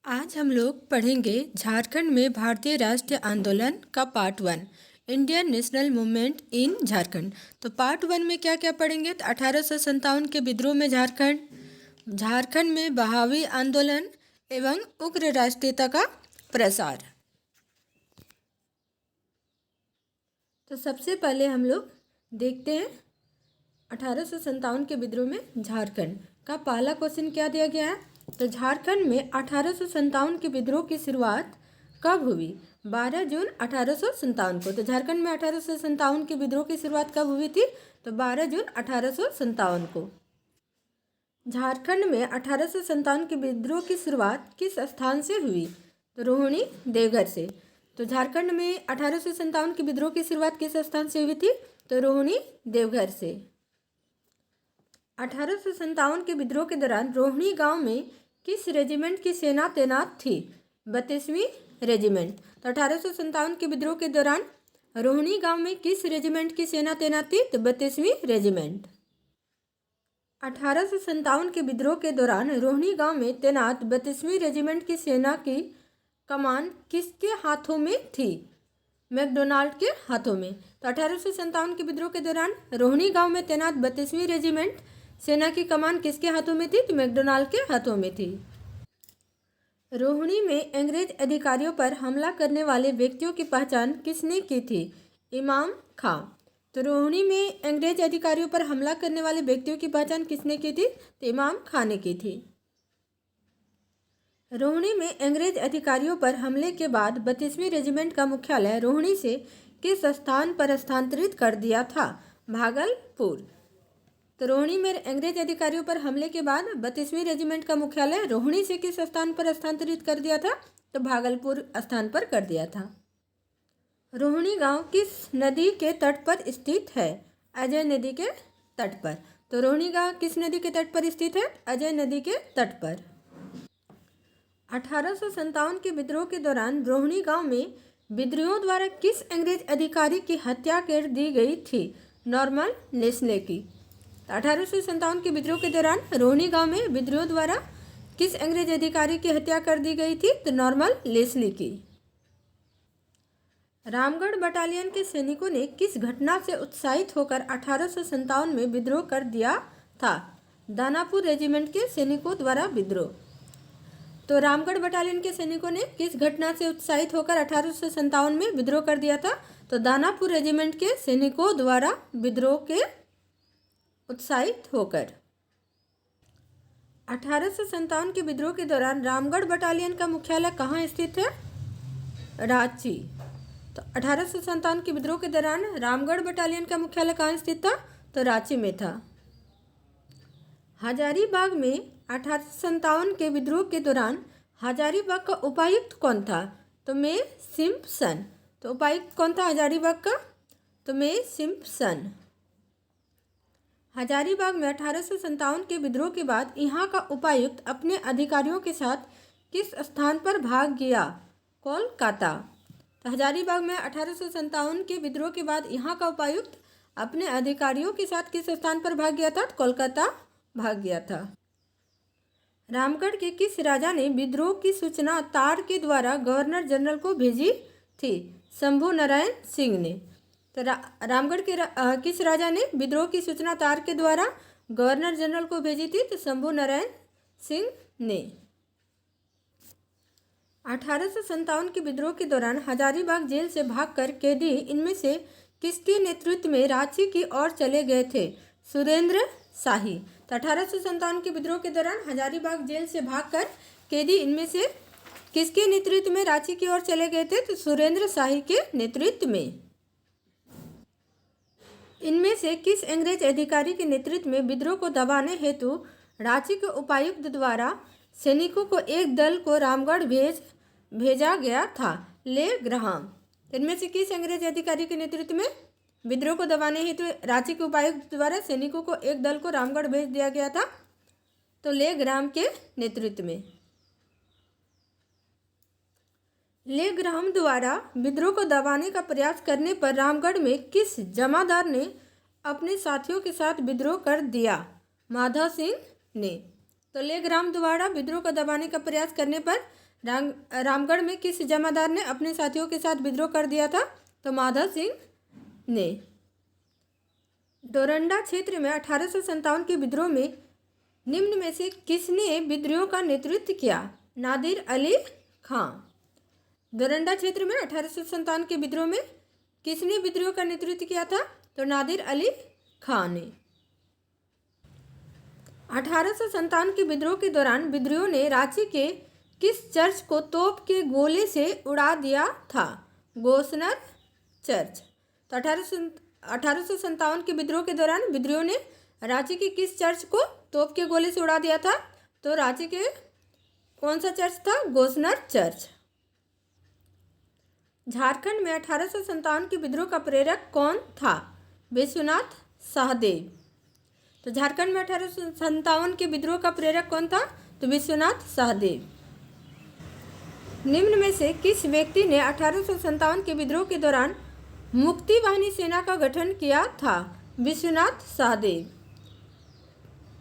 आज हम लोग पढ़ेंगे झारखंड में भारतीय राष्ट्रीय आंदोलन का part 1, Indian national movement in Jharkhand. तो पार्ट 1 में क्या क्या पढ़ेंगे? तो 1857 के विद्रोह में झारखंड में बहावी आंदोलन एवं उग्र राष्ट्रीयता का प्रसार। तो सबसे पहले हम लोग देखते हैं 1857 के विद्रोह में झारखंड का पहला क्वेश्चन क्या दिया गया है। तो झारखंड में 1857 के विद्रोह की शुरुआत कब हुई? 12 जून 1857 को। तो झारखंड में 1857 के विद्रोह की शुरुआत कब हुई थी? तो 12 जून 1857 को। झारखंड में 1857 के विद्रोह की शुरुआत किस स्थान से हुई? तो रोहिणी देवघर से। तो झारखंड में 1857 के विद्रोह की शुरुआत किस स्थान से हुई थी? तो रोहिणी देवघर से। 1857 के विद्रोह के दौरान रोहिणी गांव में किस रेजिमेंट की सेना तैनात थी? 32वीं रेजिमेंट। तो 1857 के विद्रोह के दौरान रोहिणी गांव में किस रेजिमेंट की सेना तैनात थी? तो 32वीं रेजिमेंट। 1857 के विद्रोह के दौरान रोहिणी गांव में तैनात 32वीं रेजिमेंट की सेना की कमान किसके हाथों में थी? मैकडोनाल्ड के हाथों में। तो 1857 के विद्रोह के दौरान रोहिणी गांव में तैनात 32वीं रेजिमेंट सेना की कमान किसके हाथों में थी? तो मैकडोनाल्ड के हाथों में थी। रोहिणी में अंग्रेज अधिकारियों पर हमला करने वाले व्यक्तियों की पहचान किसने की थी? इमाम खां। तो रोहिणी में अंग्रेज अधिकारियों पर हमला करने वाले व्यक्तियों की पहचान किसने की थी? तो इमाम खां ने की थी। रोहिणी में अंग्रेज अधिकारियों पर हमले के बाद 32वीं रेजिमेंट का मुख्यालय रोहिणी से किस स्थान पर स्थानांतरित कर दिया था? भागलपुर। तो रोहिणी में अंग्रेज अधिकारियों पर हमले के बाद 32वीं रेजिमेंट का मुख्यालय रोहिणी से किस स्थान पर स्थानांतरित कर दिया था? तो भागलपुर स्थान पर कर दिया था। रोहिणी गांव किस नदी के तट पर स्थित है? अजय नदी के तट पर। तो रोहिणी गांव किस नदी के तट पर स्थित है? अजय नदी के तट पर। 1857 के विद्रोह के दौरान रोहिणी गांव में विद्रोहियों द्वारा किस अंग्रेज अधिकारी की हत्या कर दी गई थी? नॉर्मन लेस्ले की। 1857 के विद्रोह के दौरान रोहिणी गांव में विद्रोहियों द्वारा किस अंग्रेज अधिकारी की हत्या कर दी गई थी? तो नॉर्मन लेस्ली की। रामगढ़ बटालियन के सैनिकों ने किस घटना से उत्साहित होकर 1857 में विद्रोह कर दिया था? दानापुर रेजिमेंट के सैनिकों द्वारा विद्रोह। तो रामगढ़ बटालियन के सैनिकों ने किस घटना से उत्साहित होकर 1857 में विद्रोह कर दिया था? तो दानापुर रेजिमेंट के सैनिकों द्वारा विद्रोह के उत्साहित होकर। 1857 के विद्रोह के दौरान रामगढ़ बटालियन का मुख्यालय कहाँ स्थित है? रांची। तो 1857 के विद्रोह के दौरान रामगढ़ बटालियन का मुख्यालय कहाँ स्थित था? तो रांची में था। हजारीबाग में 1857 के विद्रोह के दौरान हजारीबाग का उपायुक्त कौन था? तो मे सिम्पसन। तो उपायुक्त कौन था हजारीबाग का? तो मे सिम्पसन। हजारीबाग में 1857 के विद्रोह के बाद यहाँ का उपायुक्त अपने अधिकारियों के साथ किस स्थान पर भाग गया? कोलकाता। तो हजारीबाग में 1857 के विद्रोह के बाद यहाँ का उपायुक्त अपने अधिकारियों के साथ किस स्थान पर भाग गया था? तो कोलकाता भाग गया था। रामगढ़ के किस राजा ने विद्रोह की सूचना तार के द्वारा गवर्नर जनरल को भेजी थी? शंभू नारायण सिंह ने। तो रामगढ़ के किस राजा ने विद्रोह की सूचना तार के द्वारा गवर्नर जनरल को भेजी थी? तो शंभू नारायण सिंह ने। 1857 के विद्रोह के दौरान हजारीबाग जेल से भागकर कैदी इनमें से किसके नेतृत्व में रांची की ओर चले गए थे? सुरेंद्र शाही। तो 1857 के विद्रोह के दौरान हजारीबाग जेल से भागकर कैदी इनमें से किसके नेतृत्व में रांची की ओर चले गए थे? तो सुरेंद्र शाही के नेतृत्व में। इनमें से किस अंग्रेज अधिकारी के नेतृत्व में विद्रोह को दबाने हेतु रांची के उपायुक्त द्वारा सैनिकों को एक दल को रामगढ़ भेजा गया था? ले ग्राहम। इनमें से किस अंग्रेज अधिकारी के नेतृत्व में विद्रोह को दबाने हेतु रांची के उपायुक्त द्वारा सैनिकों को एक दल को रामगढ़ भेज दिया गया था? तो ले ग्राहम के नेतृत्व में। ले ग्राहम द्वारा विद्रोह को दबाने का प्रयास करने पर रामगढ़ में किस जमादार ने अपने साथियों के साथ विद्रोह कर दिया? माधव सिंह ने। तो लेग्राम द्वारा विद्रोह को दबाने का प्रयास करने पर रामगढ़ में किस जमादार ने अपने साथियों के साथ विद्रोह कर दिया था? तो माधव सिंह ने। डोरंडा क्षेत्र में 1857 के विद्रोह में निम्न में से किसने विद्रोह का नेतृत्व किया? नादिर अली खां। डोरंडा क्षेत्र में 1857 के विद्रोह में किसने विद्रोह का नेतृत्व किया था? तो नादिर अली खां ने। 1857 के विद्रोह के दौरान विद्रोहियों ने रांची के किस चर्च को तोप के गोले से उड़ा दिया था? गोसनर चर्च। तो 1857 के विद्रोह के दौरान विद्रोहियों ने रांची के किस चर्च को तोप के गोले से उड़ा दिया था? तो रांची के कौन सा चर्च था? गोसनर चर्च। झारखंड में 1857 के विद्रोह का प्रेरक कौन था? विश्वनाथ सहदेव। तो झारखंड में 1857 के विद्रोह का प्रेरक कौन था? तो विश्वनाथ सहदेव। निम्न में से किस व्यक्ति ने 1857 के विद्रोह के दौरान मुक्ति वाहिनी सेना का गठन किया था? विश्वनाथ सहदेव।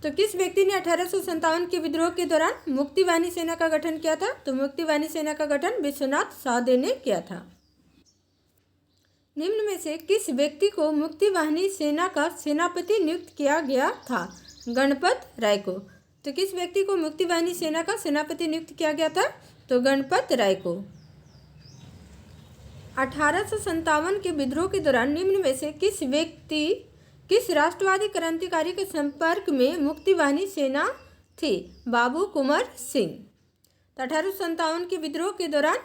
तो किस व्यक्ति ने 1857 के विद्रोह के दौरान मुक्ति वाहिनी सेना का गठन किया था? तो मुक्ति वाहिनी सेना का गठन विश्वनाथ सहदेव ने किया था। निम्न में से किस व्यक्ति को मुक्ति वाहिनी सेना का सेनापति नियुक्त किया गया था? गणपत राय को। तो किस व्यक्ति को मुक्ति वाहिनी सेना का सेनापति नियुक्त किया गया था? तो गणपत राय को। 1857 के विद्रोह के दौरान निम्न में से किस व्यक्ति किस राष्ट्रवादी क्रांतिकारी के संपर्क में मुक्ति वाहिनी सेना थी? बाबू कुंवर सिंह। तो 1857 के विद्रोह के दौरान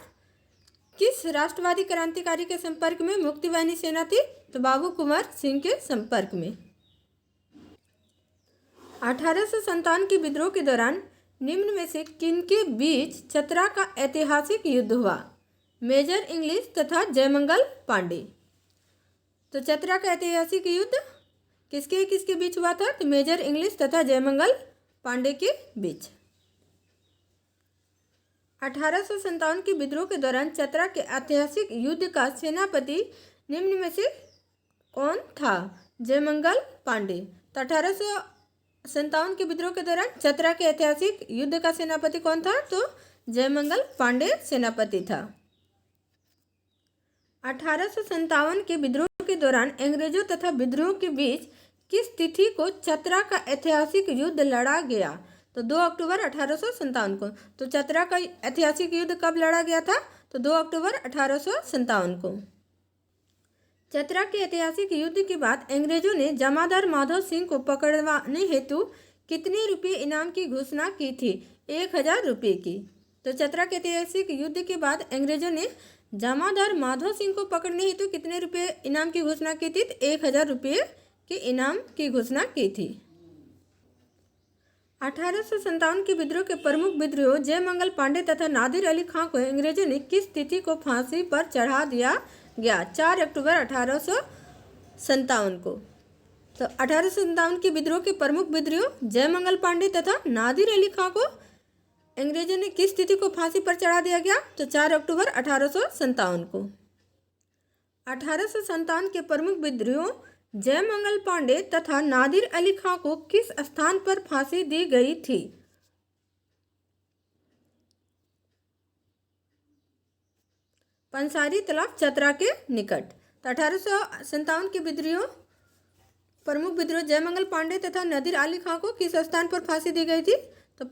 किस राष्ट्रवादी क्रांतिकारी के संपर्क में मुक्ति वाहिनी सेना थी? तो बाबू कुंवर सिंह के संपर्क में। 1857 के विद्रोह के दौरान निम्न में से किनके बीच चतरा का ऐतिहासिक युद्ध हुआ? मेजर इंग्लिश तथा जयमंगल पांडे। तो चतरा का ऐतिहासिक युद्ध किसके किसके बीच हुआ था? तो मेजर इंग्लिश तथा जयमंगल पांडे के बीच। 1857 के विद्रोह के दौरान चतरा के ऐतिहासिक युद्ध का सेनापति निम्न में से कौन था? जयमंगल पांडे। तो 1857 के विद्रोह के दौरान चतरा के ऐतिहासिक युद्ध का सेनापति कौन था? तो जयमंगल पांडे सेनापति था। 1857 के विद्रोह के दौरान अंग्रेजों तथा विद्रोह के बीच किस तिथि को चतरा का ऐतिहासिक युद्ध लड़ा गया? तो 2 अक्टूबर 1857 को। तो चतरा का ऐतिहासिक युद्ध कब लड़ा गया था? तो 2 अक्टूबर 1857 को। चतरा के ऐतिहासिक युद्ध के बाद अंग्रेजों ने जमादार माधव सिंह को पकड़वाने हेतु कितने रुपये इनाम की घोषणा की थी? 1000 रुपये की। तो चतरा के ऐतिहासिक युद्ध के बाद अंग्रेजों ने जमादार माधव सिंह को पकड़ने हेतु कितने रुपये इनाम की घोषणा की थी? 1000 रुपये के इनाम की घोषणा की थी। 1857 के विद्रोह के प्रमुख विद्रोही जयमंगल पांडे तथा नादिर अली खां को अंग्रेजों ने किस तिथि को फांसी पर चढ़ा दिया गया? 4 अक्टूबर 1857 को। तो 1857 के विद्रोह के प्रमुख विद्रोही जयमंगल पांडे तथा नादिर अली खां को अंग्रेजों ने किस तिथि को फांसी पर चढ़ा दिया गया? तो 4 अक्टूबर 1857 को। 1857 के प्रमुख विद्रोही जयमंगल पांडे तथा नादिर अली खां को किस स्थान पर फांसी दी गई थी? पंसारी तालाब चतरा के निकट। तो 1857 के विद्रोही प्रमुख विद्रोही जयमंगल पांडे तथा नादिर अली खां को किस स्थान पर फांसी दी गई थी? तो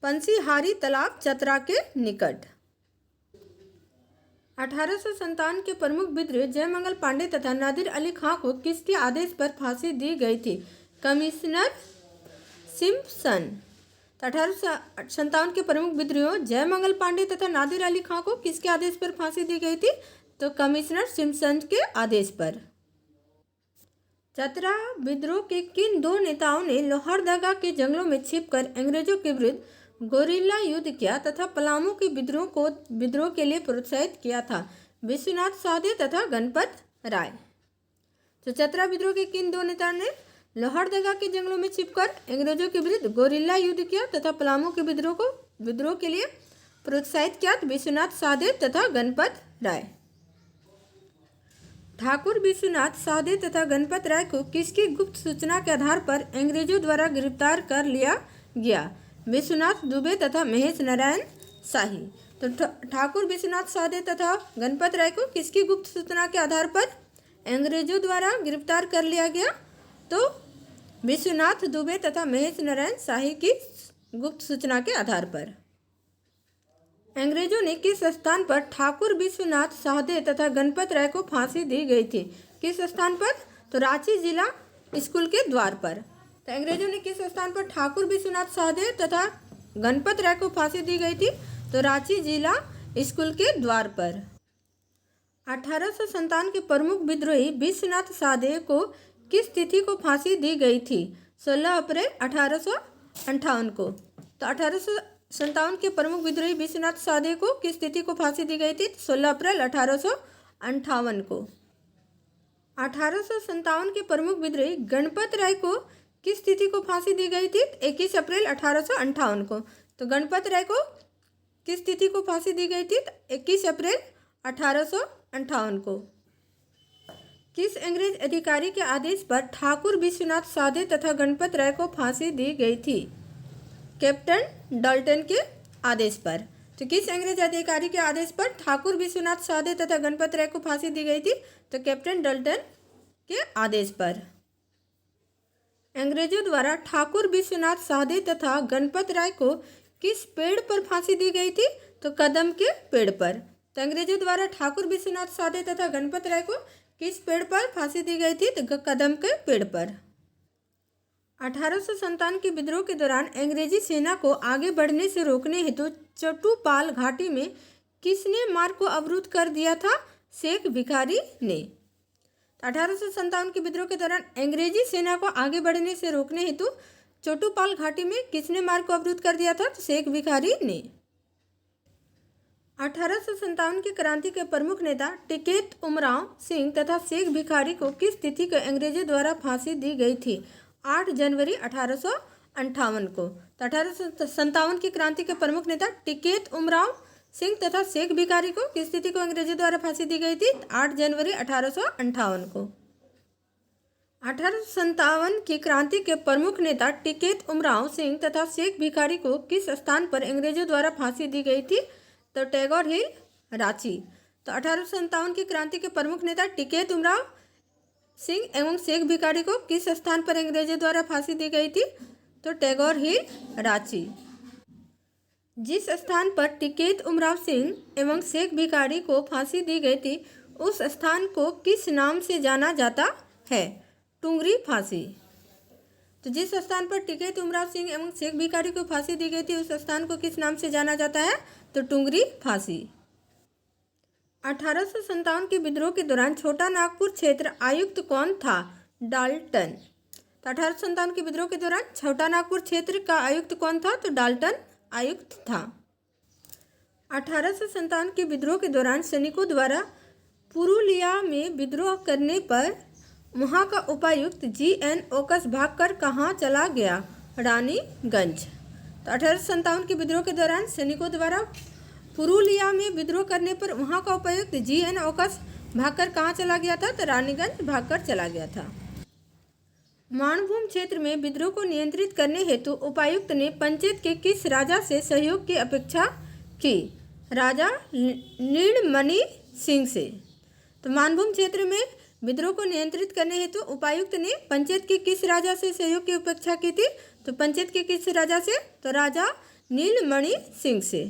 पंसीहारी तालाब चतरा के निकट। 1857 के प्रमुख विद्रोही जयमंगल पांडे तथा नादिर अली खां को किसके आदेश पर फांसी दी गई थी? Commissioner Simpson. 1857 के प्रमुख विद्रोही जयमंगल पांडे तथा नादिर अली खां को किसके आदेश पर फांसी दी गई थी? तो कमिश्नर सिम्पसन के आदेश पर। चतरा विद्रोह के किन 2 नेताओं ने लोहरदगा के जंगलों में छिपकर अंग्रेजों के विरुद्ध गोरिल्ला युद्ध किया तथा पलामू के विद्रोह के लिए प्रोत्साहित किया था? विश्वनाथ सहदेव तथा गणपत राय। तो चतरा विद्रोह के किन 2 नेताओं ने लोहरदगा के जंगलों में छिपकर अंग्रेजों के विरुद्ध गोरिल्ला युद्ध किया तथा पलामू के विद्रोह के लिए प्रोत्साहित किया? विश्वनाथ सहदेव तथा गणपत राय। ठाकुर विश्वनाथ साधे तथा गणपत राय को किसकी गुप्त सूचना के आधार पर अंग्रेजों द्वारा गिरफ्तार कर लिया गया? विश्वनाथ दुबे तथा महेश नारायण शाही। तो ठाकुर विश्वनाथ साधे तथा गणपत राय को किसकी गुप्त सूचना के आधार पर अंग्रेजों द्वारा गिरफ्तार कर लिया गया? तो विश्वनाथ दुबे तथा महेश नारायण शाही की गुप्त सूचना के आधार पर। अंग्रेजों ने किस स्थान पर ठाकुर विश्वनाथ साधे तथा गणपत राय को फांसी दी गई थी? किस स्थान पर? तो रांची जिला स्कूल के द्वार पर। तो अंग्रेजों ने किस स्थान पर ठाकुर विश्वनाथ साधे तथा गणपत राय को फांसी दी गई थी? तो रांची जिला स्कूल के द्वार पर। 1857 के प्रमुख विद्रोही विश्वनाथ साधे को किस तिथि को फांसी दी गई थी? 16 अप्रैल 1858 को। तो 1857 के प्रमुख विद्रोही विश्वनाथ साधे को किस तिथि को फांसी दी गई थी? 16 अप्रैल 1858 को। 1857 के प्रमुख विद्रोही गणपत राय को किस तिथि को फांसी दी गई थी? 21 अप्रैल 1858 को। तो गणपत राय को किस तिथि को फांसी दी गई थी? 21 अप्रैल 1858 को। किस अंग्रेज अधिकारी के आदेश पर ठाकुर विश्वनाथ साधे तथा गणपत राय को फांसी दी गई थी? कैप्टन डाल्टन के आदेश पर। तो किस अंग्रेज अधिकारी के आदेश पर ठाकुर विश्वनाथ साधे तथा गणपत राय को फांसी दी गई थी? तो कैप्टन डाल्टन के आदेश पर। अंग्रेजों द्वारा ठाकुर विश्वनाथ साधे तथा गणपत राय को किस पेड़ पर फांसी दी गई थी? तो कदम के पेड़ पर। तो अंग्रेजों द्वारा ठाकुर विश्वनाथ साधे तथा गणपत राय को किस पेड़ पर फांसी दी गई थी? तो कदम के पेड़ पर। 1857 के विद्रोह के दौरान अंग्रेजी सेना को आगे बढ़ने से रोकने हेतु चटूपाल घाटी में किसने मार्ग को अवरुद्ध कर दिया था? शेख भिखारी ने। 1857 के विद्रोह के दौरान अंग्रेजी सेना को आगे बढ़ने से रोकने हेतु चटूपाल घाटी में किसने मार्ग को अवरुद्ध कर दिया था? तो शेख भिखारी ने। 1857 की क्रांति के प्रमुख नेता टिकैत उमराव सिंह तथा शेख भिखारी को किस तिथि को अंग्रेजों द्वारा फांसी दी गई थी? 8 जनवरी 1858 को। तो 1857 की क्रांति के प्रमुख नेता टिकैत उमराव सिंह तथा शेख भिखारी को किस तिथि को अंग्रेजों द्वारा फांसी दी गई थी? 8 जनवरी 1858 को। 1857 की क्रांति के प्रमुख नेता टिकैत उमराव सिंह तथा शेख भिखारी को किस स्थान पर अंग्रेजों द्वारा फांसी दी गई थी? तो टैगोर हिल, रांची। तो 1857 की क्रांति के प्रमुख नेता टिकैत उमराव सिंह एवं शेख भिखारी को किस स्थान पर अंग्रेजों द्वारा फांसी दी गई थी? तो टैगोर हिल, रांची। जिस स्थान पर टिकैत उमराव सिंह एवं शेख भिखारी को फांसी दी गई थी उस स्थान को किस नाम से जाना जाता है? टुंगरी फांसी। तो जिस स्थान पर टिकैत उमराव सिंह एवं शेख भिखारी को फांसी दी गई थी उस स्थान को किस नाम से जाना जाता है? तो टुंगरी फांसी। 1857 के विद्रोह के दौरान छोटा नागपुर क्षेत्र आयुक्त कौन था? डाल्टन। तो 1857 के विद्रोह के दौरान छोटा नागपुर क्षेत्र का आयुक्त कौन था? तो डाल्टन आयुक्त था। 1857 के विद्रोह के दौरान सैनिकों द्वारा पुरुलिया में विद्रोह करने पर वहां का उपायुक्त GN ओकस भागकर कहाँ चला गया? रानीगंज। तो 1857 के विद्रोह के दौरान सैनिकों द्वारा पुरुलिया में विद्रोह करने पर वहां का उपायुक्त GN ओकस भागकर कहाँ चला गया था? तो रानीगंज भागकर चला गया था। मानभूम क्षेत्र में विद्रोह को नियंत्रित करने हेतु उपायुक्त ने पंचायत के किस राजा से सहयोग की अपेक्षा की? राजा नीलमणि सिंह से। तो मानभूम क्षेत्र में विद्रोह को नियंत्रित करने हेतु उपायुक्त ने पंचायत के किस राजा से सहयोग की अपेक्षा की थी? तो पंचायत के किस राजा से? तो राजा नीलमणि सिंह से।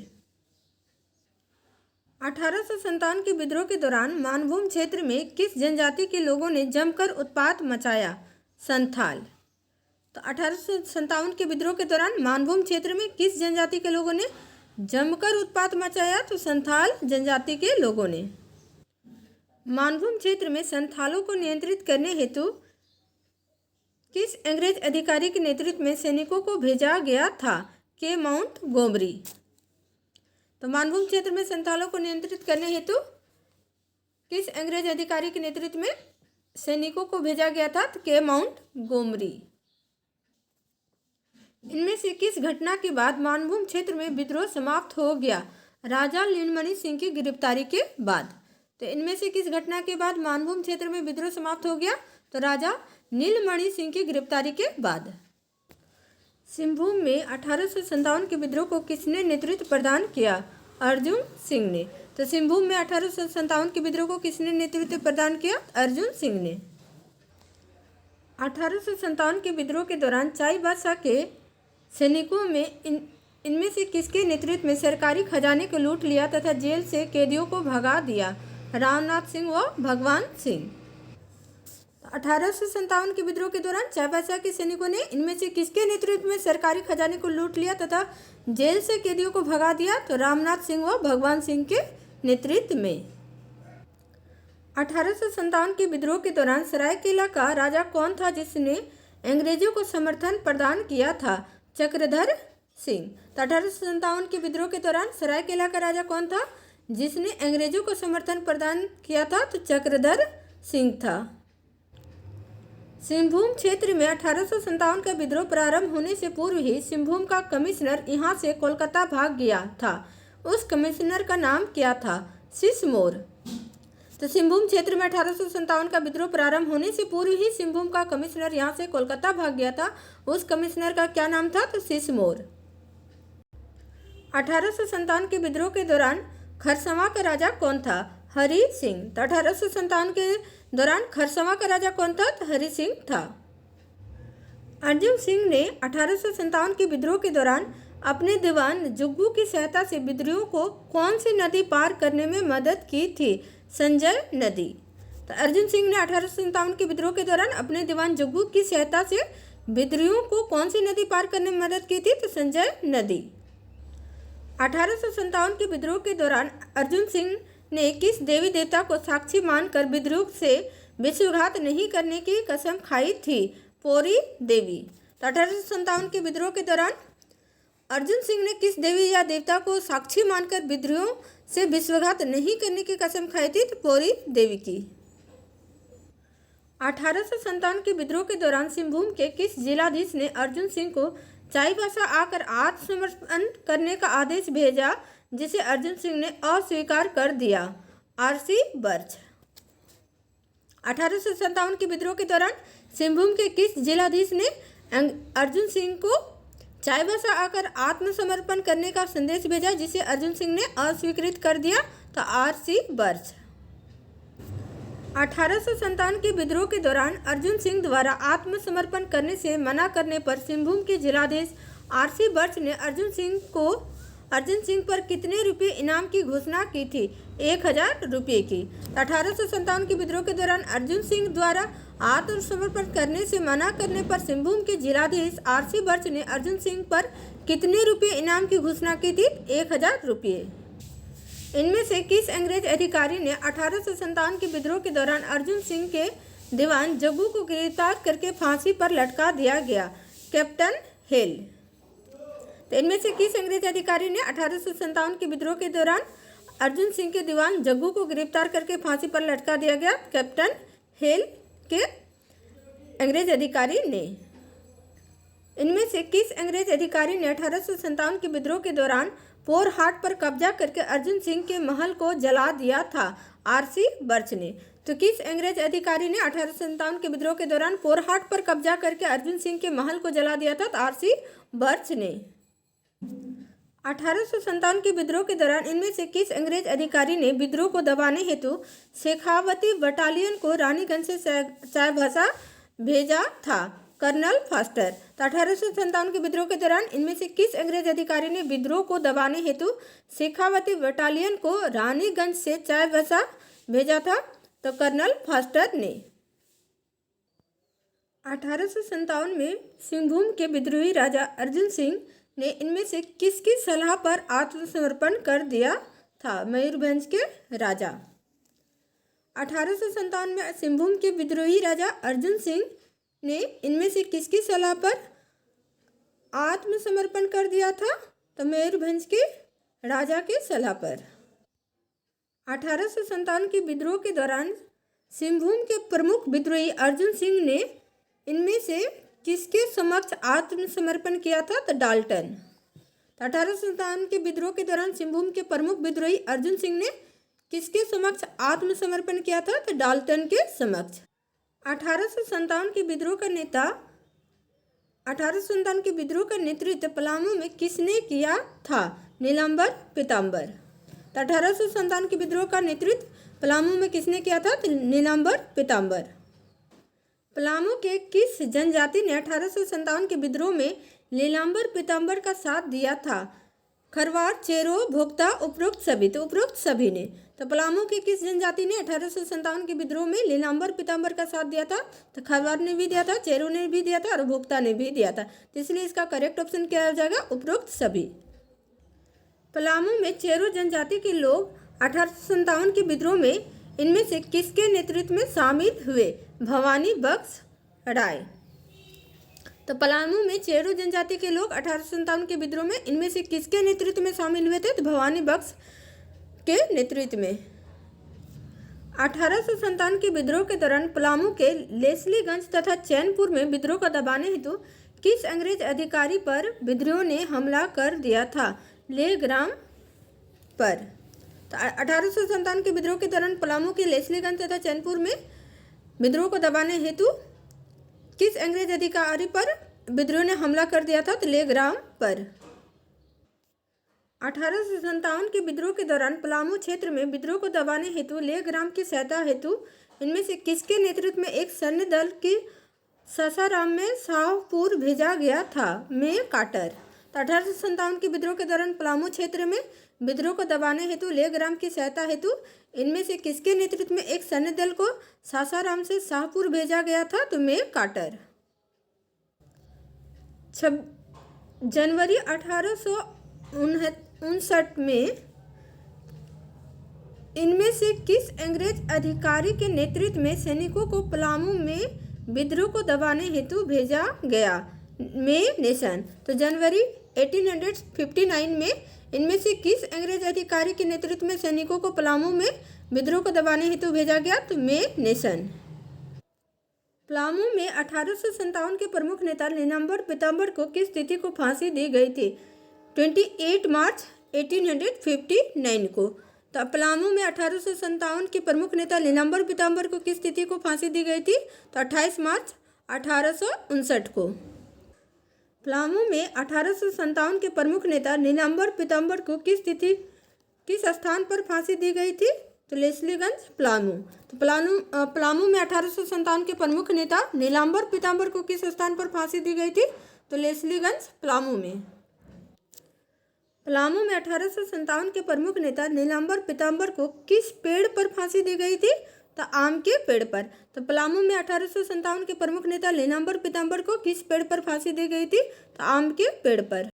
1857 के विद्रोह के दौरान मानभूम क्षेत्र में किस जनजाति के लोगों ने जमकर उत्पात मचाया? संथाल। तो 1857 के विद्रोह के दौरान मानभूम क्षेत्र में किस जनजाति के लोगों ने जमकर उत्पात मचाया? तो संथाल जनजाति के लोगों ने। मानभूम क्षेत्र में संथालों को नियंत्रित करने हेतु किस अंग्रेज अधिकारी के नेतृत्व में सैनिकों को भेजा गया था? के माउंट गोमरी। तो मानभूम क्षेत्र में संथालों को नियंत्रित करने हेतु किस अंग्रेज अधिकारी के नेतृत्व में सैनिकों को भेजा गया था? तो के माउंट गोमरी। इनमें से किस घटना के बाद मानभूम क्षेत्र में विद्रोह समाप्त हो गया? राजा नीलमणि सिंह की गिरफ्तारी के बाद। तो इनमें से किस घटना के बाद मानभूम क्षेत्र में विद्रोह समाप्त हो गया? तो राजा नीलमणि सिंह की गिरफ्तारी के बाद। सिंहभूम में 1857 के विद्रोह को किसने नेतृत्व प्रदान किया? अर्जुन सिंह ने। तो सिंहभूम में 1857 के विद्रोह को किसने नेतृत्व प्रदान किया? अर्जुन सिंह ने। 1857 के विद्रोह के दौरान चाईबासा के सैनिकों में इनमें से किसके नेतृत्व में सरकारी खजाने को लूट लिया तथा जेल से कैदियों को भगा दिया? रामनाथ सिंह व भगवान सिंह। 1857 के विद्रोह के दौरान चाईबासा के सैनिकों ने इनमें से किसके नेतृत्व में सरकारी खजाने को लूट लिया तथा जेल से कैदियों को भगा दिया? तो रामनाथ सिंह व भगवान सिंह के नेतृत्व में। 1857 के विद्रोह के दौरान सरायकेला का राजा कौन था जिसने अंग्रेजों को समर्थन प्रदान किया था? चक्रधर सिंह। तो 1857 के विद्रोह के दौरान सरायकेला का राजा कौन था जिसने अंग्रेजों को समर्थन प्रदान किया था? तो चक्रधर सिंह था। सिंहभूम क्षेत्र में 1857 का विद्रोह प्रारंभ होने से पूर्व ही सिंहभूम का कमिश्नर यहाँ से कोलकाता भाग गया था। उस कमिश्नर का नाम क्या था? सिसमोर। तो सिंहभूम क्षेत्र में 1857 का विद्रोह प्रारंभ होने से पूर्व ही सिंहभूम का कमिश्नर यहाँ से कोलकाता भाग गया था। उस कमिश्नर का क्या नाम था? तो सिसमोर। 1857 के विद्रोह के दौरान खरसवां का राजा कौन था? हरि सिंह। तो 1857 के दौरान खरसवां का राजा कौन था? तो हरि सिंह था। अर्जुन सिंह ने 1857 के विद्रोह के दौरान अपने दीवान जुग्गू की सहायता से विद्रोहियों को कौन सी नदी पार करने में मदद की थी? संजय नदी। तो अर्जुन सिंह ने 1857 के विद्रोह के दौरान अपने दीवान जुग्गू की सहायता से विद्रोहियों को कौन सी नदी पार करने में मदद की थी? तो संजय नदी। 1857 के विद्रोह के दौरान अर्जुन सिंह ने किस देवी देवता को साक्षी मानकर विद्रोह से विश्वासघात नहीं करने की कसम खाई थी? पौरी देवी। तो 1857 के विद्रोह के दौरान अर्जुन सिंह ने किस देवी या देवता को साक्षी मानकर विद्रोह से विश्वासघात नहीं करने की कसम खाई थी? तो पौरी देवी की। 1857 के विद्रोह के दौरान सिंहभूम के किस जिलाधीश ने अर्जुन सिंह को चाईबासा आकर आत्मसमर्पण करने का आदेश भेजा जिसे अर्जुन सिंह ने अस्वीकार कर दिया? RC birch. 1857 के विद्रोह के दौरान सिंहभूम के किस जिलाधीश ने अर्जुन सिंह को चाईबासा आकर आत्मसमर्पण करने का संदेश भेजा जिसे अर्जुन सिंह ने अस्वीकृत कर दिया? तो आरसी बर्च। 1857 के विद्रोह के दौरान अर्जुन सिंह द्वारा आत्मसमर्पण करने से मना करने पर सिंहभूम के जिलाधीश आरसी बर्च ने अर्जुन सिंह पर कितने रुपये इनाम की घोषणा की थी? 1000 रुपये की। 1857 के विद्रोह के दौरान अर्जुन सिंह द्वारा आत्मसमर्पण करने से मना करने पर सिंहभूम के जिलाधीश आरसी बर्च ने अर्जुन सिंह पर कितने रुपये इनाम की घोषणा की थी? 1000 रुपये। इनमें से किस अंग्रेज अधिकारी ने 1857 के विद्रोह के दौरान अर्जुन सिंह के दीवान जग्गू को गिरफ्तार करके फांसी पर लटका दिया गया? कैप्टन हिल। तो इनमें से किस अंग्रेज अधिकारी ने 1857 के विद्रोह के दौरान अर्जुन सिंह के दीवान जग्गू को गिरफ्तार करके फांसी पर लटका दिया गया? कैप्टन हिल के अंग्रेज अधिकारी ने। इनमें से किस अंग्रेज अधिकारी ने 1857 के विद्रोह के दौरान पोरहाट पर कब्जा करके अर्जुन सिंह के महल को जला दिया था? आरसी बर्च ने। तो किस अंग्रेज अधिकारी ने 1857 के विद्रोह के दौरान पोरहाट पर कब्जा करके अर्जुन सिंह के महल को जला दिया था? तो आरसी बर्च ने। 1857 के विद्रोह के दौरान इनमें से किस अंग्रेज अधिकारी ने विद्रोह को दबाने हेतु शेखावती बटालियन को रानीगंज से चाईबासा भेजा था? Colonel Foster. तो 1857 के विद्रोह के दौरान इनमें से किस अंग्रेज अधिकारी ने विद्रोह को दबाने हेतु शेखावती बटालियन को रानीगंज से चाईबासा भेजा था? तो कर्नल फास्टर ने। 1857 में सिंहभूम के विद्रोही राजा अर्जुन सिंह ने इनमें से किसकी सलाह पर आत्मसमर्पण कर दिया था? मयूरभंज के राजा। 1857 में सिंहभूम के विद्रोही राजा अर्जुन सिंह ने इनमें से किसकी सलाह पर आत्मसमर्पण कर दिया था? तो मयूरभंज के राजा के सलाह पर। 1857 के विद्रोह के दौरान सिंहभूम के प्रमुख विद्रोही अर्जुन सिंह ने इनमें से किसके समक्ष आत्मसमर्पण किया था? तो डाल्टन। 1857 के विद्रोह के दौरान सिंहभूम के प्रमुख विद्रोही अर्जुन सिंह ने किसके समक्ष आत्मसमर्पण किया था? तो डाल्टन के समक्ष। 1857 के विद्रोह का नेता 1857 के विद्रोह का नेतृत्व पलामू में किसने किया था? नीलांबर पीताम्बर। तो 1857 के विद्रोह का नेतृत्व पलामू में किसने किया था? तो नीलांबर पीताम्बर। पलामू के किस जनजाति ने 1857 के विद्रोह में नीलांबर पीताम्बर का साथ दिया था? खरवार, चेरो, भोक्ता, उपरोक्त सभी। तो उपरोक्त सभी ने। तो पलामू के किस जनजाति ने 1857 के विद्रोह में नीलांबर पीताम्बर का साथ दिया था? तो खरवार ने भी दिया था, चेरो ने भी दिया था और भोक्ता ने भी दिया था। तो इसलिए इसका करेक्ट ऑप्शन क्या हो जाएगा? उपरोक्त सभी। पलामू में चेरो जनजाति के लोग 1857 के विद्रोह में इनमें से किसके नेतृत्व में शामिल हुए? भवानी बख्श राय। तो पलामू में चेरो जनजाति के लोग 1857 के विद्रोह में इनमें से किसके नेतृत्व में शामिल हुए थे? तो भवानी बख्श के नेतृत्व में। 1857 के विद्रोह के दौरान पलामू के लेस्लीगंज तथा चैनपुर में विद्रोह को दबाने हेतु किस अंग्रेज अधिकारी पर विद्रोह ने हमला कर दिया था? लेग्राम पर। तो 1857 के विद्रोह के दौरान पलामू के लेस्लीगंज तथा चैनपुर में विद्रोह को दबाने हेतु किस अंग्रेज अधिकारी पर विद्रोह ने हमला कर दिया था? तो लेग्राम पर। 1857 के विद्रोह के दौरान पलामू क्षेत्र में विद्रोह को दबाने हेतु लेग्राम की सहायता हेतु इनमें से किसके नेतृत्व में एक सैन्य दल की सासाराम में शाहपुर भेजा गया था? में काटर। तो 1857 के विद्रोह के दौरान पलामू क्षेत्र में विद्रोह को दबाने हेतु लेग्राम की सहायता हेतु इनमें से किसके नेतृत्व में एक सैन्य दल को सासाराम से शाहपुर भेजा गया था? तो में काटर। जनवरी 1859 में इनमें से किस अंग्रेज अधिकारी के नेतृत्व में सैनिकों को पलामू में विद्रोह को दबाने हेतु भेजा गया? में नेशन। तो जनवरी 1859 में इनमें से किस अंग्रेज अधिकारी के नेतृत्व में सैनिकों को पलामू में विद्रोह को दबाने हेतु भेजा गया? तो में नेशन। पलामू में 1857 के प्रमुख नेता नीलांबर पीताम्बर को किस तिथि को फांसी दी गई थी? 28 मार्च 1859 को। तो पलामू में 1857 के प्रमुख नेता नीलांबर पीताम्बर को किस तिथि को फांसी दी गई थी? तो 28 मार्च 1859 को। पलामू में 1857 के प्रमुख नेता नीलांबर पीताम्बर को किस स्थान पर फांसी दी गई थी? तो लेस्लीगंज, पलामू। तो पलामू में 1857 के प्रमुख नेता नीलांबर पीताम्बर को किस स्थान पर फांसी दी गई थी? तो लेस्लीगंज, पलामू में। पलामू में 1857 के प्रमुख नेता नीलांबर पीताम्बर को किस पेड़ पर फांसी दी गई थी? तो आम के पेड़ पर। तो पलामू में 1857 के प्रमुख नेता नीलांबर पीताम्बर को किस पेड़ पर फांसी दी गई थी? तो आम के पेड़ पर।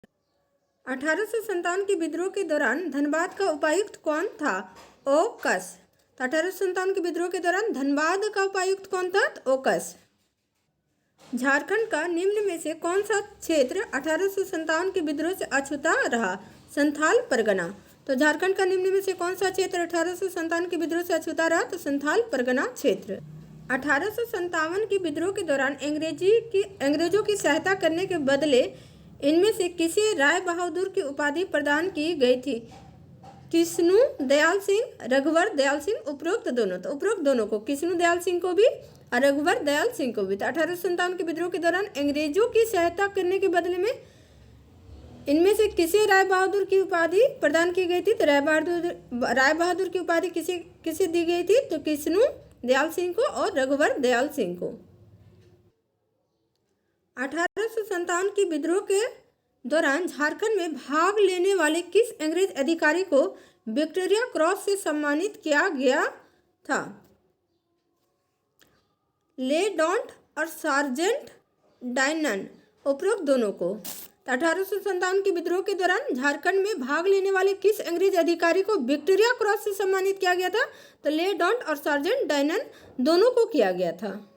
1857 के विद्रोह के दौरान धनबाद का उपायुक्त कौन था? ओकस। तो 1857 के विद्रोह के दौरान धनबाद का उपायुक्त कौन था? तो ओकस। झारखंड का निम्न में से कौन सा क्षेत्र 1857 के विद्रोह से अछूता रहा? संथाल परगना। तो झारखंड का निम्न में से कौन सा क्षेत्र 1857 के विद्रोह से अछूता रहा? तो संथाल परगना क्षेत्र। 1857 के विद्रोह के दौरान अंग्रेजों की सहायता करने के बदले इनमें से किसे राय बहादुर की उपाधि प्रदान की गई थी? किस्नू दयाल सिंह, रघुवर दयाल सिंह, उपरोक्त दोनों। तो उपरोक्त दोनों को, किस्नू दयाल सिंह को भी और रघुवर दयाल सिंह को भी। तो 1857 के विद्रोह के दौरान अंग्रेजों की सहायता करने के बदले में इनमें से किसे राय बहादुर की उपाधि प्रदान की गई थी? तो राय बहादुर की उपाधि किसे दी गई थी? तो किस्नू दयाल सिंह को और रघुवर दयाल सिंह को। 1857 के विद्रोह के दौरान झारखंड में भाग लेने वाले किस अंग्रेज अधिकारी को विक्टोरिया क्रॉस से सम्मानित किया गया था? ले डॉन्ट और सार्जेंट डायनन, उपरोक्त दोनों को। 1857 के विद्रोह के दौरान झारखंड में भाग लेने वाले किस अंग्रेज अधिकारी को विक्टोरिया क्रॉस से सम्मानित किया गया था? तो ले डॉन्ट और सार्जेंट डायनन दोनों को किया गया था।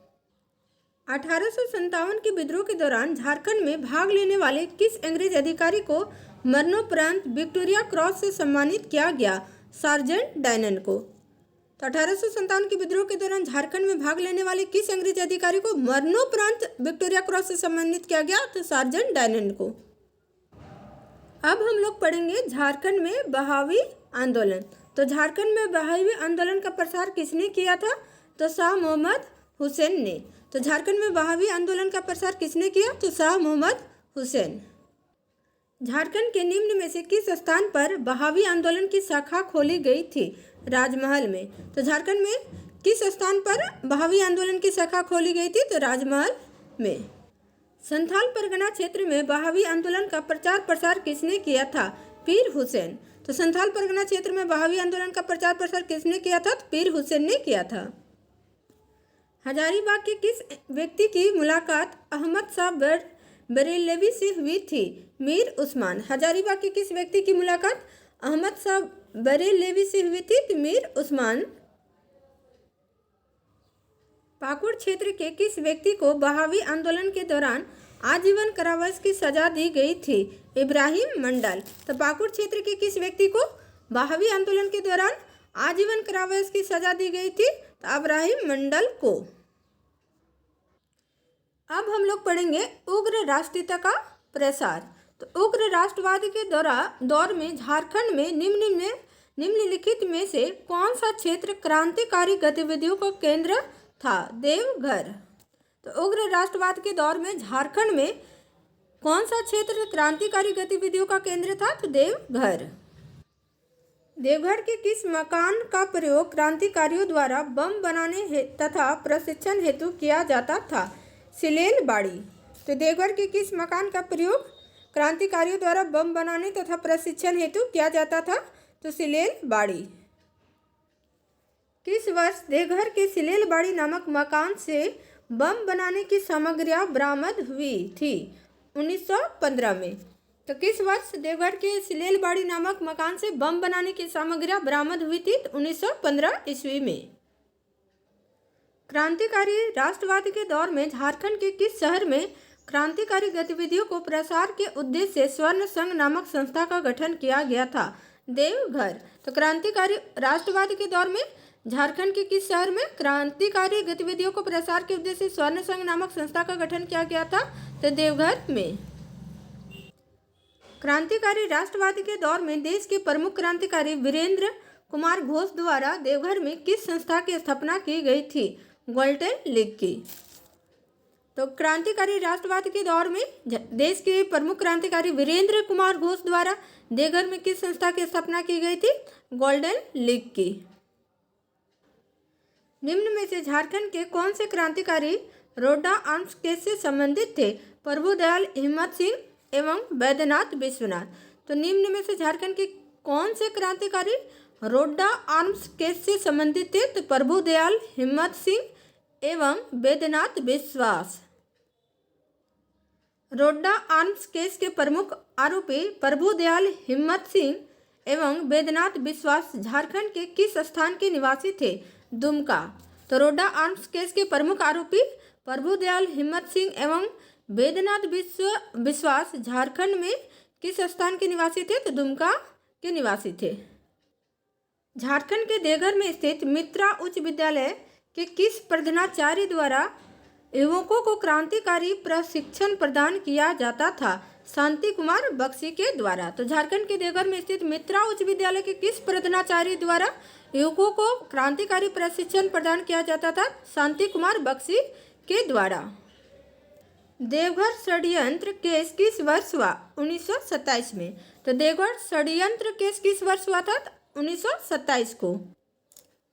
1857 के विद्रोह के दौरान झारखंड में भाग लेने वाले किस अंग्रेज अधिकारी को मरणोपरांत विक्टोरिया क्रॉस से सम्मानित किया गया? सार्जेंट डायनन को। तो 1857 के विद्रोह के दौरान झारखंड में भाग लेने वाले किस अंग्रेज अधिकारी को मरणोपरांत विक्टोरिया क्रॉस से सम्मानित किया गया? तो सार्जेंट डायनन को। अब हम लोग पढ़ेंगे झारखंड में बहावी आंदोलन। तो झारखंड में बहावी आंदोलन का प्रसार किसने किया था? तो शाह मोहम्मद हुसैन ने। तो झारखंड में बहावी आंदोलन का प्रसार किसने किया? तो शाह मोहम्मद हुसैन। झारखंड के निम्न में से किस स्थान पर बहावी आंदोलन की शाखा खोली गई थी? राजमहल में। तो झारखंड में किस स्थान पर बहावी आंदोलन की शाखा खोली गई थी? तो राजमहल में। संथाल परगना क्षेत्र में बहावी आंदोलन का प्रचार प्रसार किसने किया था? पीर हुसैन। तो संथाल परगना क्षेत्र में बहावी आंदोलन का प्रचार प्रसार किसने किया था? तो पीर हुसैन ने किया था। हजारीबाग के किस व्यक्ति की मुलाकात अहमद शाह बरेलवी से हुई थी? मीर उस्मान। हजारीबाग के किस व्यक्ति की मुलाकात अहमद शाह बरेलवी से हुई थी? तो मीर उस्मान। पाकुड़ क्षेत्र के किस व्यक्ति को बहावी आंदोलन के दौरान आजीवन कारावास की सजा दी गई थी? इब्राहिम मंडल। तो पाकुड़ क्षेत्र के किस व्यक्ति को बहावी आंदोलन के दौरान आजीवन कारावास की सजा दी गई थी? तो इब्राहिम मंडल को। अब हम लोग पढ़ेंगे उग्र राष्ट्रीयता का प्रसार। तो उग्र राष्ट्रवाद के दौर में झारखंड में निम्नलिखित में से कौन सा क्षेत्र क्रांतिकारी गतिविधियों का केंद्र था? देवघर। तो उग्र राष्ट्रवाद के दौर में झारखंड में कौन सा क्षेत्र क्रांतिकारी गतिविधियों का केंद्र था? तो देवघर। देवघर के किस मकान का प्रयोग क्रांतिकारियों द्वारा बम बनाने तथा प्रशिक्षण हेतु किया जाता था? सिलेल बाड़ी। तो देवघर के किस मकान का प्रयोग क्रांतिकारियों द्वारा बम बनाने तथा प्रशिक्षण हेतु किया जाता था? तो सिलेल बाड़ी। किस वर्ष देवघर के सिलेल बाड़ी नामक मकान से बम बनाने की सामग्रियां बरामद हुई थी? 1915 में। तो किस वर्ष देवघर के सिलेल बाड़ी नामक मकान से बम बनाने की सामग्रियां बरामद हुई थी? तो 1915 ईस्वी में। क्रांतिकारी राष्ट्रवाद के दौर में झारखंड के किस शहर में क्रांतिकारी गतिविधियों को प्रसार के उद्देश्य से स्वर्ण संघ नामक संस्था का गठन किया गया था? देवघर। तो क्रांतिकारी राष्ट्रवाद के दौर में झारखंड के किस शहर में क्रांतिकारी गतिविधियों को प्रसार के उद्देश्य से स्वर्ण संघ नामक संस्था का गठन किया गया था? तो देवघर में। क्रांतिकारी राष्ट्रवाद के दौर में देश के प्रमुख क्रांतिकारी वीरेंद्र कुमार घोष द्वारा देवघर में किस संस्था की स्थापना की गई थी? गोल्डन लीग की। तो क्रांतिकारी राष्ट्रवाद के दौर में देश के प्रमुख क्रांतिकारी वीरेंद्र कुमार घोष द्वारा देवघर में किस संस्था की स्थापना की गई थी? गोल्डन लीग की। निम्न में से झारखंड के कौन से क्रांतिकारी रोडा आर्म्स केस से संबंधित थे? प्रभुदयाल हिम्मत सिंह एवं बैद्यनाथ विश्वनाथ। तो निम्न में से झारखंड के कौन से क्रांतिकारी रोडा आर्म्स केस से संबंधित थे? तो प्रभुदयाल हिम्मत सिंह एवं बैद्यनाथ विश्वास। रोडा आर्म्स केस के प्रमुख आरोपी प्रभुदयाल हिम्मत सिंह एवं बैद्यनाथ विश्वास झारखंड के किस स्थान के निवासी थे? दुमका। तो रोडा आर्म्स केस के प्रमुख आरोपी प्रभुदयाल हिम्मत सिंह एवं बैद्यनाथ विश्वास झारखंड में किस स्थान के निवासी थे? तो दुमका के निवासी थे। झारखंड के देवघर में स्थित मित्रा उच्च विद्यालय के किस प्रधानाचार्य द्वारा युवकों को क्रांतिकारी प्रशिक्षण प्रदान किया जाता था? शांति कुमार बख्शी के द्वारा। तो झारखंड के देवघर में स्थित मित्रा उच्च विद्यालय के किस प्रधानाचार्य द्वारा युवकों को क्रांतिकारी प्रशिक्षण प्रदान किया जाता था? शांति कुमार बख्शी के द्वारा। देवघर षड्यंत्र केस किस वर्ष हुआ? 1927 में। तो देवघर षड्यंत्र केस किस वर्ष हुआ था? 1927 को।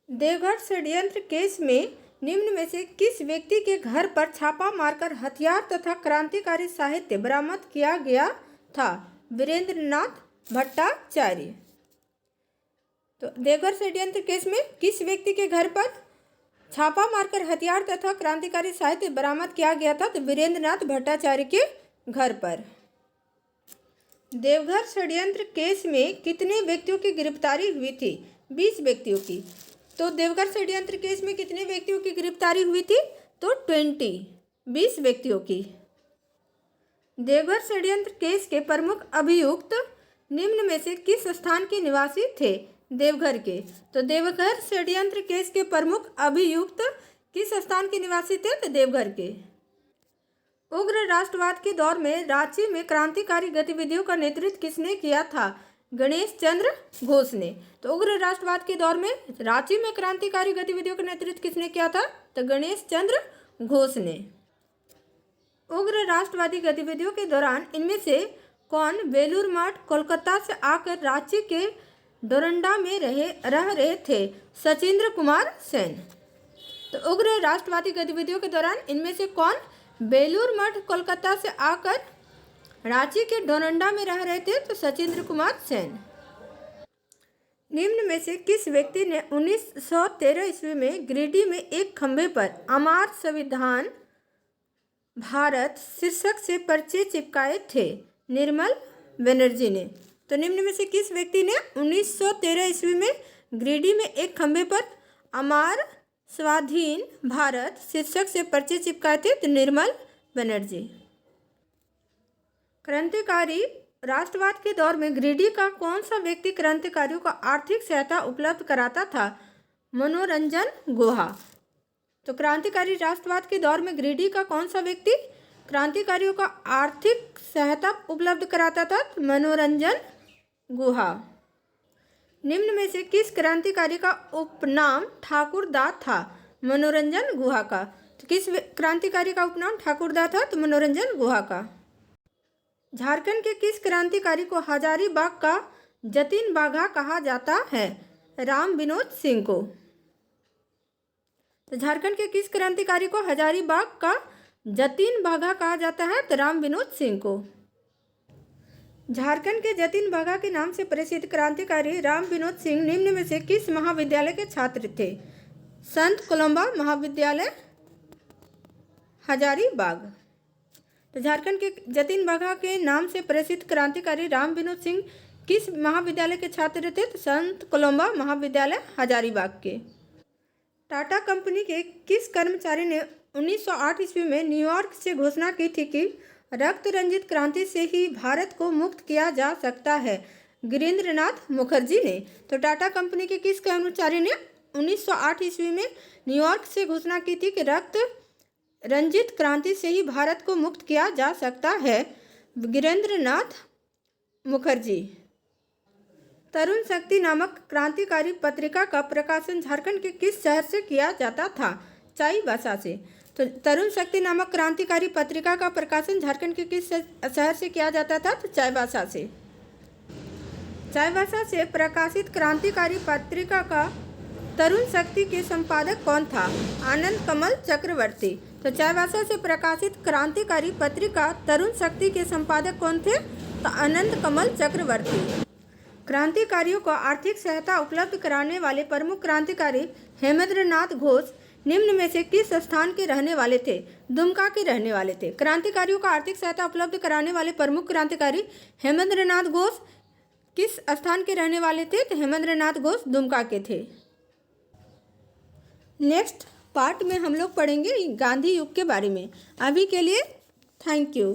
देवघर षड्यंत्र केस में निम्न में से किस व्यक्ति के घर पर छापा मारकर हथियार तथा क्रांतिकारी साहित्य बरामद किया गया था? वीरेंद्रनाथ भट्टाचार्य। तो देवघर षड्यंत्र केस में किस व्यक्ति के घर पर छापा मारकर हथियार तथा क्रांतिकारी साहित्य बरामद किया गया था? तो वीरेंद्रनाथ भट्टाचार्य के घर पर। देवघर षड्यंत्र केस में कितने व्यक्तियों की गिरफ्तारी हुई थी? 20 व्यक्तियों की। तो देवघर षड्यंत्र केस में कितने व्यक्तियों की गिरफ्तारी हुई थी? तो 20 व्यक्तियों की। देवघर षड्यंत्र केस के प्रमुख अभियुक्त निम्न में से किस स्थान के निवासी थे? देवघर के। तो देवघर षड्यंत्र केस के प्रमुख अभियुक्त किस स्थान के निवासी थे? तो देवघर के। उग्र राष्ट्रवाद के दौर में रांची में क्रांतिकारी गतिविधियों का नेतृत्व किसने किया था? गणेश चंद्र घोष ने। तो उग्र राष्ट्रवाद के दौर में रांची में क्रांतिकारी गतिविधियों का नेतृत्व किसने किया था? तो गणेश चंद्र घोष ने। उग्र राष्ट्रवादी गतिविधियों के दौरान इनमें से कौन बेलूर मठ कोलकाता से आकर रांची के डोरंडा में रह रहे थे? सचिंद्र कुमार सेन। तो उग्र राष्ट्रवादी गतिविधियों के दौरान इनमें से कौन बेलूर मठ कोलकाता से आकर रांची के डोरंडा में रह रहे थे? तो सचिंद्र कुमार सेन। निम्न में से किस व्यक्ति ने 1913 ईस्वी में गिरिडीह में एक खंभे पर अमर संविधान भारत शीर्षक से पर्चे चिपकाए थे? निर्मल बनर्जी ने। तो निम्न में से किस व्यक्ति ने 1913 ईस्वी में गिरिडीह में एक खंभे पर अमर स्वाधीन भारत शीर्षक से पर्चे चिपकाए थे? तो निर्मल बनर्जी। क्रांतिकारी राष्ट्रवाद के दौर में गिरिडीह का कौन सा व्यक्ति क्रांतिकारियों को आर्थिक सहायता उपलब्ध कराता था? मनोरंजन गुहा। तो क्रांतिकारी राष्ट्रवाद के दौर में गिरिडीह का कौन सा व्यक्ति क्रांतिकारियों को आर्थिक सहायता उपलब्ध कराता था? मनोरंजन गुहा। निम्न में से किस क्रांतिकारी का उपनाम ठाकुरदा था? मनोरंजन गुहा का। तो किस क्रांतिकारी का उपनाम ठाकुरदा था? तो मनोरंजन गुहा का। झारखंड के किस क्रांतिकारी को हजारीबाग का जतिन बाघा कहा जाता है? राम विनोद सिंह को। तो झारखंड के किस क्रांतिकारी को हजारीबाग का जतिन बाघा कहा जाता है? तो राम विनोद सिंह को। झारखंड के जतिन बाघा के नाम से प्रसिद्ध क्रांतिकारी राम विनोद सिंह निम्न में से किस महाविद्यालय के छात्र थे? संत कोलंबा महाविद्यालय हजारीबाग। तो झारखंड के जतिन बाघा के नाम से प्रसिद्ध क्रांतिकारी राम विनोद सिंह किस महाविद्यालय के छात्र थे? तो संत कोलंबा महाविद्यालय हजारीबाग के। टाटा कंपनी के किस कर्मचारी ने 1908 ईस्वी में न्यूयॉर्क से घोषणा की थी कि रक्त रंजित क्रांति से ही भारत को मुक्त किया जा सकता है? गिरीन्द्रनाथ मुखर्जी ने। तो टाटा कंपनी के किस कर्मचारी ने 1908 ईस्वी में न्यूयॉर्क से घोषणा की थी कि रक्त रंजित क्रांति से ही भारत को मुक्त किया जा सकता है? गिरीन्द्रनाथ मुखर्जी। तरुण शक्ति नामक क्रांतिकारी पत्रिका का प्रकाशन झारखंड के किस शहर से किया जाता था? चाईबासा से। तो तरुण शक्ति नामक क्रांतिकारी पत्रिका का प्रकाशन झारखंड के किस शहर से किया जाता था? तो चाईबासा से। चाईबासा से प्रकाशित क्रांतिकारी पत्रिका का तरुण शक्ति के संपादक कौन था? आनंद कमल चक्रवर्ती। तो चाईबासा से प्रकाशित क्रांतिकारी पत्रिका तरुण शक्ति के संपादक कौन थे? तो आनंद कमल चक्रवर्ती। क्रांतिकारियों को आर्थिक सहायता उपलब्ध कराने वाले प्रमुख क्रांतिकारी हेमेंद्रनाथ घोष निम्न में से किस स्थान के रहने वाले थे? दुमका के रहने वाले थे। क्रांतिकारियों को आर्थिक सहायता उपलब्ध कराने वाले प्रमुख क्रांतिकारी हेमेंद्रनाथ घोष किस स्थान के रहने वाले थे? तो हेमेंद्रनाथ घोष दुमका के थे। नेक्स्ट पार्ट में हम लोग पढ़ेंगे गांधी युग के बारे में। अभी के लिए थैंक यू।